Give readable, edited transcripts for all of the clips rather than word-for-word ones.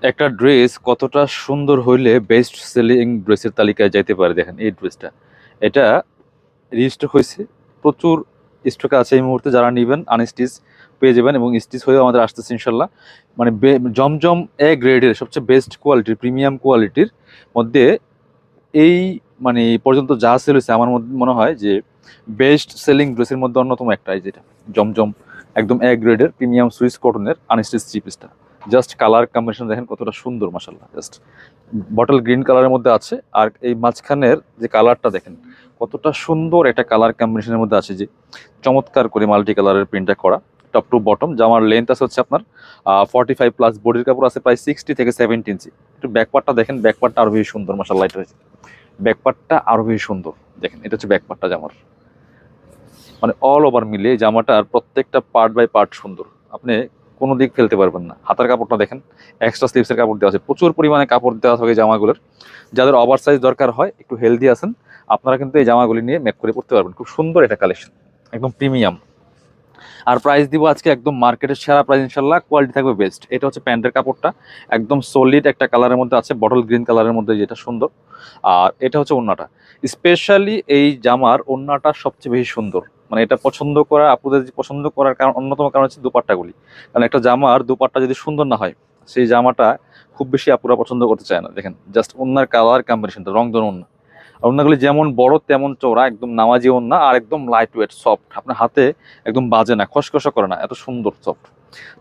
একটা ড্রেস কতটা সুন্দর হইলে বেস্ট সেলিং ড্রেসের তালিকায় যাইতে পারে, দেখেন এই ড্রেসটা। এটা রিস্টক হয়েছে, প্রচুর স্টকে আছে এই মুহূর্তে। যারা নেবেন আনস্টিচ পেয়ে যাবেন, এবং স্টিচ হয়েও আমাদের আসতেছে ইনশাল্লাহ। মানে জমজম এ গ্রেডের সবচেয়ে বেস্ট কোয়ালিটির, প্রিমিয়াম কোয়ালিটির মধ্যে এই মানে এই পর্যন্ত যা সেল হয়েছে, আমার মনে হয় যে বেস্ট সেলিং ড্রেসের মধ্যে অন্যতম একটাই, যেটা জমজম একদম এ গ্রেডের প্রিমিয়াম সুইস কটনের আনস্টিচ থ্রি পিসটা। জাস্ট কালার কম্বিনেশন দেখেন কতটা সুন্দর, মাসাল্লাহ। জাস্ট বটল গ্রিন কালারের মধ্যে আছে, আর এই মাঝখানের যে কালারটা দেখেন কতটা সুন্দর একটা কালার কম্বিনেশনের মধ্যে আছে, যে চমৎকার করে মাল্টি কালারের প্রিন্টটা করা। টপ টু বটম জামার লেন্থ আছে হচ্ছে আপনার 45+, বডির কাপড় আছে প্রায় 60 থেকে 70 ইঞ্চি। একটু ব্যাকপার্টটা দেখেন, ব্যাকপার্টটা আরো বেশি সুন্দর, মাসাল্লাহ। এটা হচ্ছে ব্যাকপার্টটা আরো বেশি সুন্দর, দেখেন এটা হচ্ছে ব্যাকপার্টটা জামার। মানে অল ওভার মিলে জামাটার প্রত্যেকটা পার্ট বাই পার্ট সুন্দর, আপনি কোনো দিক ফেলতে পারবেন না। হাতার কাপড়টা দেখেন, এক্সট্রা স্লিভসের কাপড় দেওয়া আছে, প্রচুর পরিমাণে কাপড় দেওয়া থাকে জামাগুলোর। যাদের ওভার সাইজ দরকার হয়, একটু হেলদি আছেন, আপনারা কিন্তু এই জামাগুলি নিয়ে মেক করে পড়তে পারবেন। খুব সুন্দর এটা কালেকশন, একদম প্রিমিয়াম। আর প্রাইস দিব আজকে একদম মার্কেটের সেরা প্রাইস ইনশাল্লাহ, কোয়ালিটি থাকবে বেস্ট। এটা হচ্ছে প্যান্টের কাপড়টা, একদম সলিড একটা কালারের মধ্যে আছে, বটল গ্রিন কালারের মধ্যে, যেটা সুন্দর। আর এটা হচ্ছে ওড়নাটা, স্পেশালি এই জামার ওড়নাটা সবচেয়ে বেশি সুন্দর। মানে এটা পছন্দ করা, আপনাদের পছন্দ করার কারণ, অন্যতম কারণ হচ্ছে দুপাট্টাগুলি। কারণ একটা জামার দুপাট্টা যদি সুন্দর না হয়, সেই জামাটা খুব বেশি আপুরা পছন্দ করতে চায় না। দেখেন জাস্ট ওড়নার কালার কম্বিনেশনটা, রংধনু ওড়না। ওড়নাগুলি যেমন বড় তেমন চওড়া, একদম নামাজি ওড়না, আর একদম লাইট ওয়েট সফট, আপনার হাতে একদম বাজে না, খসখসা করে না, এত সুন্দর সফট।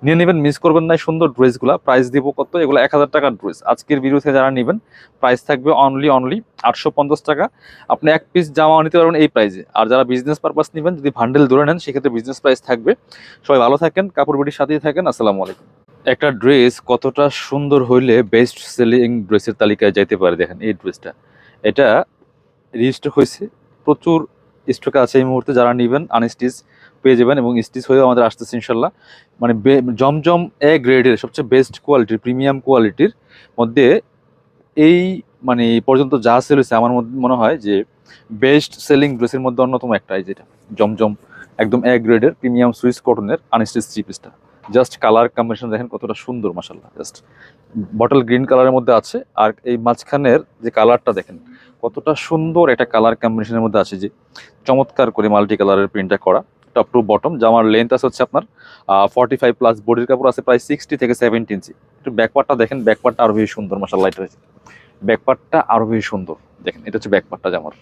নিয়ে নেবেন, মিস করবেন না এই সুন্দর ড্রেসগুলো। প্রাইস দিব কত, এগুলো 1000 টাকার ড্রেস। আজকের ভিডিও থেকে যারা নেবেন, প্রাইস থাকবে অনলি 850 টাকা। আপনি এক পিস জামা নিতে পারবেন এই প্রাইসে। আর যারা বিজনেস পারপাস নেবেন, যদি ভান্ডেল ধরে নেন, সেক্ষেত্রে বিজনেস প্রাইস থাকবে। সবাই ভালো থাকেন, কাপড় বিটির সাথেই থাকেন। আসসালামু আলাইকুম। একটা ড্রেস কতটা সুন্দর হইলে বেস্ট সেলিং ড্রেসের তালিকায় যাইতে পারে, দেখেন এই ড্রেসটা। এটা রিস্টক হয়েছে, প্রচুর স্টকে আছে এই মুহূর্তে। যারা নেবেন আনস্টিচ পেয়ে যাবেন, এবং স্টিচ হয়েও আমাদের আসতেছে ইনশাল্লাহ। মানে জমজম এ গ্রেডের সবচেয়ে বেস্ট কোয়ালিটির, প্রিমিয়াম কোয়ালিটির মধ্যে এই মানে এই পর্যন্ত যা সেল হয়েছে, আমার মনে হয় যে বেস্ট সেলিং ড্রেসের মধ্যে অন্যতম একটাই, যেটা জমজম একদম এ গ্রেডের প্রিমিয়াম সুইস কটনের আনস্টিচ থ্রি পিসটা। জাস্ট কালার কম্বিনেশন দেখেন কতটা সুন্দর, মাসাল্লাহ। জাস্ট বটল গ্রিন কালারের মধ্যে আছে, আর এই মাঝখানের যে কালারটা দেখেন কতটা সুন্দর একটা কালার কম্বিনেশনের মধ্যে আছে, যে চমৎকার করে মাল্টি কালারের প্রিন্টটা করা। টপ টু বটম জামার লেন্থ আছে হচ্ছে আপনার 45+, বডির কাপড় আছে প্রায় 60 থেকে 70 ইঞ্চি। একটু ব্যাকপার্টটা দেখেন, ব্যাকপার্টটা আরো বেশি সুন্দর, মাসাল্লাহ। এটা হচ্ছে ব্যাকপার্টটা আরো বেশি সুন্দর, দেখেন এটা হচ্ছে ব্যাকপার্টটা জামার।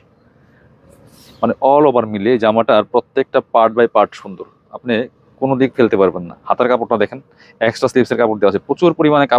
মানে অল ওভার মিলে জামাটার প্রত্যেকটা পার্ট বাই পার্ট সুন্দর, আপনি কোনো দিক ফেলতে পারবেন না। হাতার কাপড়টা দেখেন, এক্সট্রা স্লিভসের কাপড় দেওয়া আছে, প্রচুর পরিমাণে কাপড়।